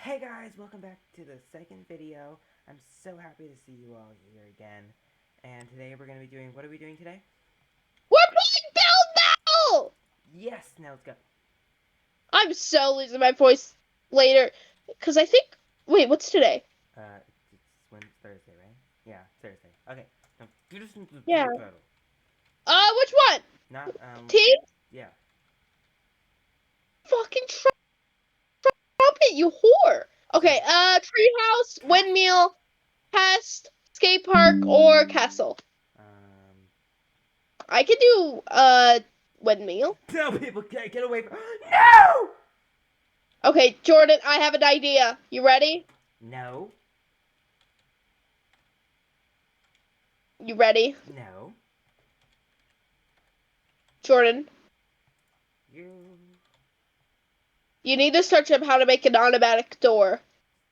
Hey guys, welcome back to the second video. I'm so happy to see you all here again. And today we're going to be doing, what are we doing today? We're playing Bill now! Yes, now let's go. I'm so losing my voice later. Because I think. Wait, what's today? It's Thursday, right? Yeah, Thursday. Okay, now get us into the Yeah. real battle. Which one? Not, Team? yeah. Fucking trumpet, you whore! Okay, treehouse, windmill, pest, skate park, or castle. Um, I can do, windmill. no, people, get away from, no! Okay, Jordan, I have an idea. You ready? No, You ready? no, Jordan, you, you need to search up how to make an automatic door.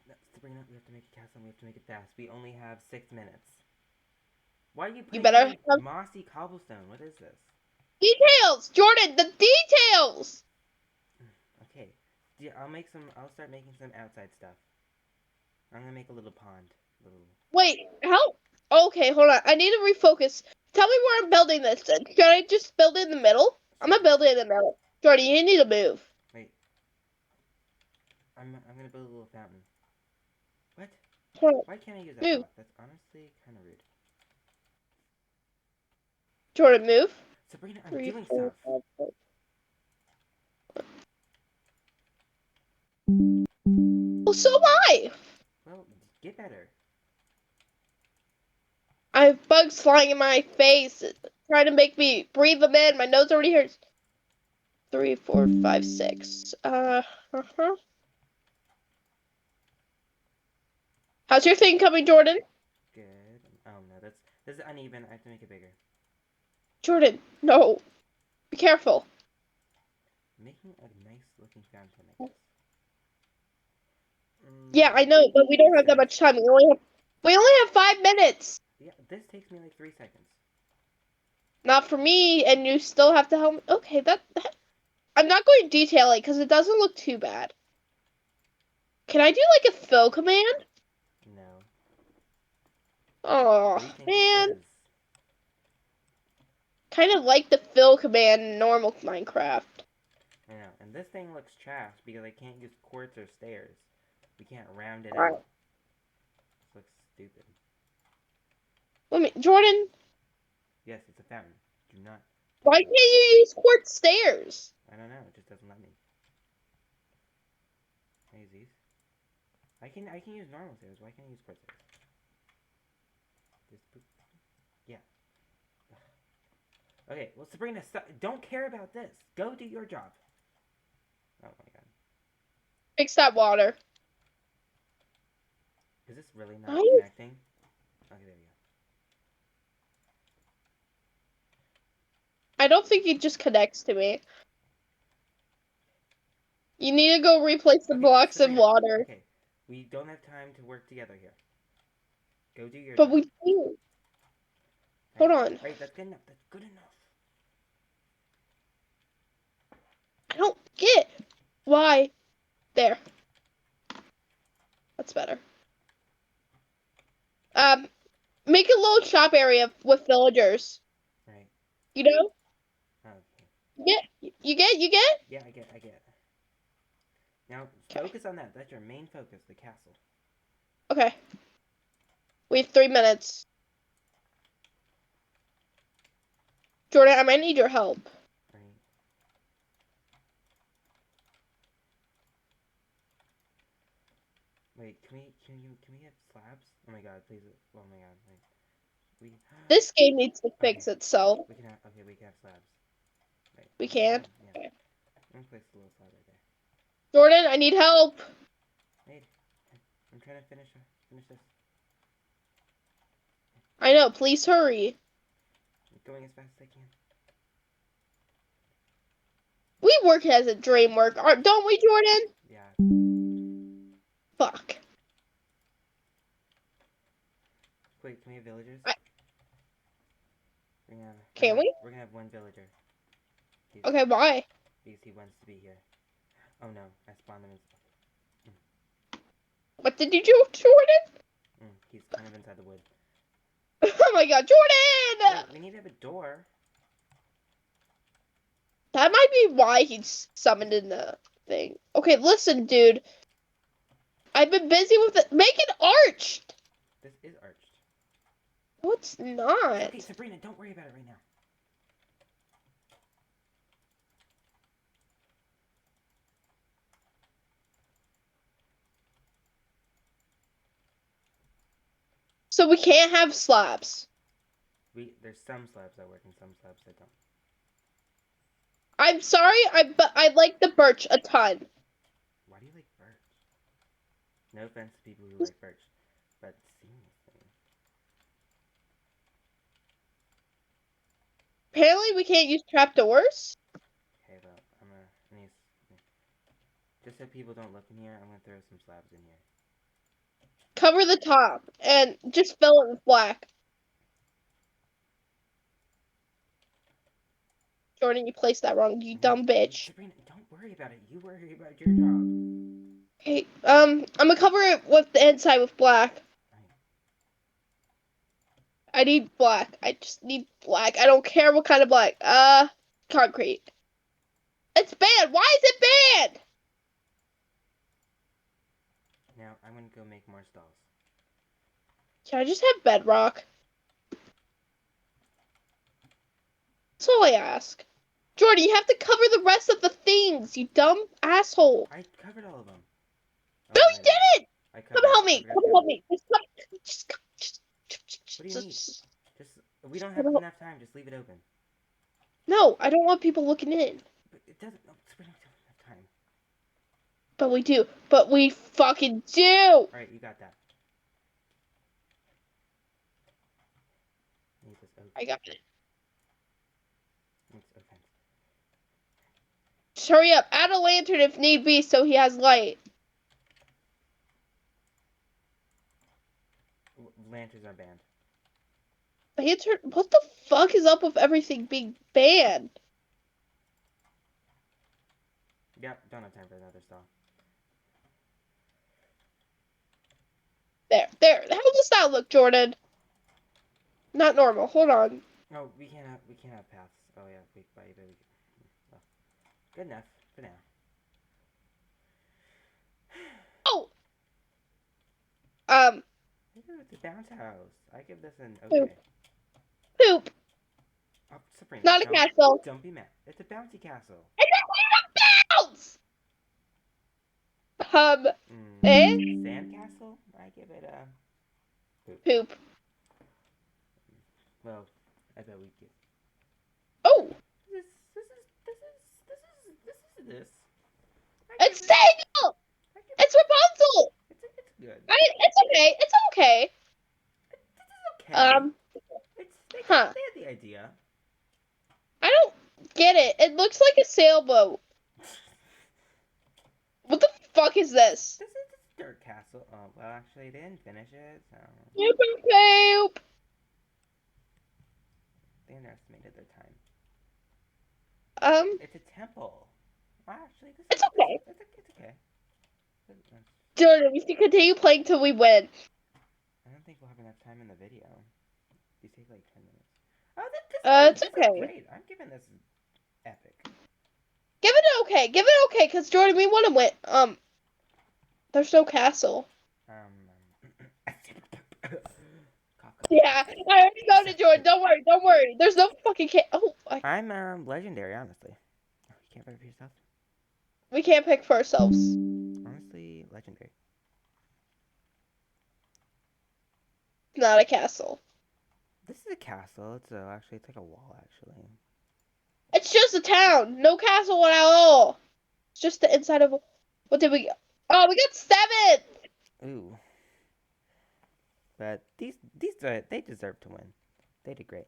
no, Sabrina, we have to make a castle and we have to make it fast. We only have 6 minutes. Why are you You putting so better many have mossy cobblestone? What is this? details! Jordan, the details! Okay. Yeah, I'll start making some outside stuff. I'm gonna make a little pond. Little. Wait, how? Okay, hold on. I need to refocus. Tell me where I'm building this then. Should I just build it in the middle? I'm Sure. gonna build it in the middle. Jordan, you need to move. Wait. I'm gonna build a little fountain. What? Hold on. Why can't I use that Move. block? That's honestly kind of rude. Jordan, move. Sabrina, I'm Three, doing four, stuff. five, six. Well, so am I. Well, get better. I have bugs flying in my face, trying to make me breathe them in. My nose already hurts. 3, 4, 5, 6. Uh-huh. How's your thing coming, Jordan? Good. Oh no, this is uneven. I have to make it bigger. Jordan, no. Be careful. Making a nice looking fountain, I guess. Yeah, I know, but we don't have that Stairs. much time. We only have 5 minutes. Yeah, this takes me like 3 seconds. Not for me, and you still have to help me. Okay, that I'm not going to detail it because it doesn't look too bad. Can I do like a fill command? No. Oh What do you think this man, is? kind of like the fill command in normal Minecraft. I know, and this thing looks trash because I can't use quartz or stairs. We can't round it Alright. out. This looks stupid. Let me, Jordan. Yes, it's a fountain. Do not. Why can't you use quartz stairs? I don't know. It just doesn't let me. Can I use these? I can use normal stairs. Why can't I use quartz stairs? This. Yeah. Okay. Well, Sabrina, don't care about this. Go do your job. Oh my god. Fix that water. Is this really not Why? connecting? Okay, there we go. I don't think it just connects to me. You need to go replace the Okay, blocks in Sabrina. water. Okay. We don't have time to work together here. Go do your But job. we do. Right. Hold on. Right, that's good enough. That's good enough. I don't get why. There. That's better. Um, make a little shop area with villagers. Right. You know? Okay. You get? Yeah, I get. Now, Okay. focus on that. That's your main focus, the castle. Okay. We have 3 minutes. Jordan, I might need your help. Right. Wait, can we have slabs? Oh my god, please. Oh my god. Wait. We This game needs to Okay. fix itself. We can have slabs. Right. We This is can. fine. Yeah. Okay. I'm gonna place a little slab right there. Jordan, I need help. Wait. I'm trying to finish this. I know. Please hurry. I'm going as fast as I can. We work as a dream work, don't we, Jordan? Yeah. Fuck. Wait, can we have villagers? I, We're can we? gonna have one villager. Okay, bye. Because he wants to be here. Oh no, I spawned him in. What did you do, Jordan? He's kind of inside the wood. Oh my god, Jordan! Wait, we need to have a door. That might be why he's summoned in the thing. Okay, listen, dude. I've been busy with it. Make it arched! This is arched. No, it's not. Okay, Sabrina, don't worry about it right now. So we can't have slabs. There's some slabs that work and some slabs that don't. I'm sorry, but I like the birch a ton. Why do you like birch? No offense to people who like birch, but seriously. Apparently, we can't use trapdoors. Okay, well, I'm gonna just so people don't look in here, I'm gonna throw some slabs in here. Cover the top and just fill it with black. Jordan, you placed that wrong, you dumb bitch. Sabrina, don't worry about it. You worry about your job. Okay, I'm gonna cover it with the inside with black. I need black. I just need black. I don't care what kind of black. Concrete. It's banned. Why is it banned? Now I'm gonna go make more stalls. Can I just have bedrock? That's all I ask. Jordan, you have to cover the rest of the things, you dumb asshole. I covered all of them. No, Oh, you didn't! I Come covered. help me. Come help me. What do you mean? Just We don't come have help. enough time. Just leave it open. No, I don't want people looking in. But it doesn't. No, we don't have enough time. But we do. But we fucking do. All right, you got that. Need this open. I got it. Need this open. Just hurry up. Add a lantern if need be so he has light. Lanterns are banned. Lantern? What the fuck is up with everything being banned? Yep, don't have time for another stall. There. How does that look, Jordan? Not normal. Hold on. No, we can't have paths. Oh yeah, well, good enough for now. Oh. Ooh, it's a bounce house. I give this an okay. Poop. Oh, Sabrina, Not a castle. Don't be mad. It's a bouncy castle. It's a bounce. Eh? Sandcastle? I give it a Poop. Well, I bet we get. Oh. This. It's Daniel. It's Rapunzel. It's good. It's okay. It's okay. This is okay. They had the idea. I don't get it. It looks like a sailboat. What the fuck is this? This is dirt castle. Oh, well, actually, they didn't finish it, so. Poop. They underestimated their time. It's a temple. Well, actually, it's okay. It's okay. Jordan, we should continue playing till we win. I don't think we'll have enough time in the video. These take like 10 minutes. Oh, It's okay. Is great. I'm giving this epic. Give it an okay, cause Jordan, we want to win. There's no castle. Yeah, I already know to Jordan. Don't worry. There's no fucking I'm legendary, honestly. Oh, you can't pick for yourself. We can't pick for ourselves. Honestly, legendary. Not a castle. This is a castle. It's like a wall, actually. It's just a town. No castle at all. It's just the inside of. What did we get? Oh, we got 7. Ooh. But they deserve to win. They did great.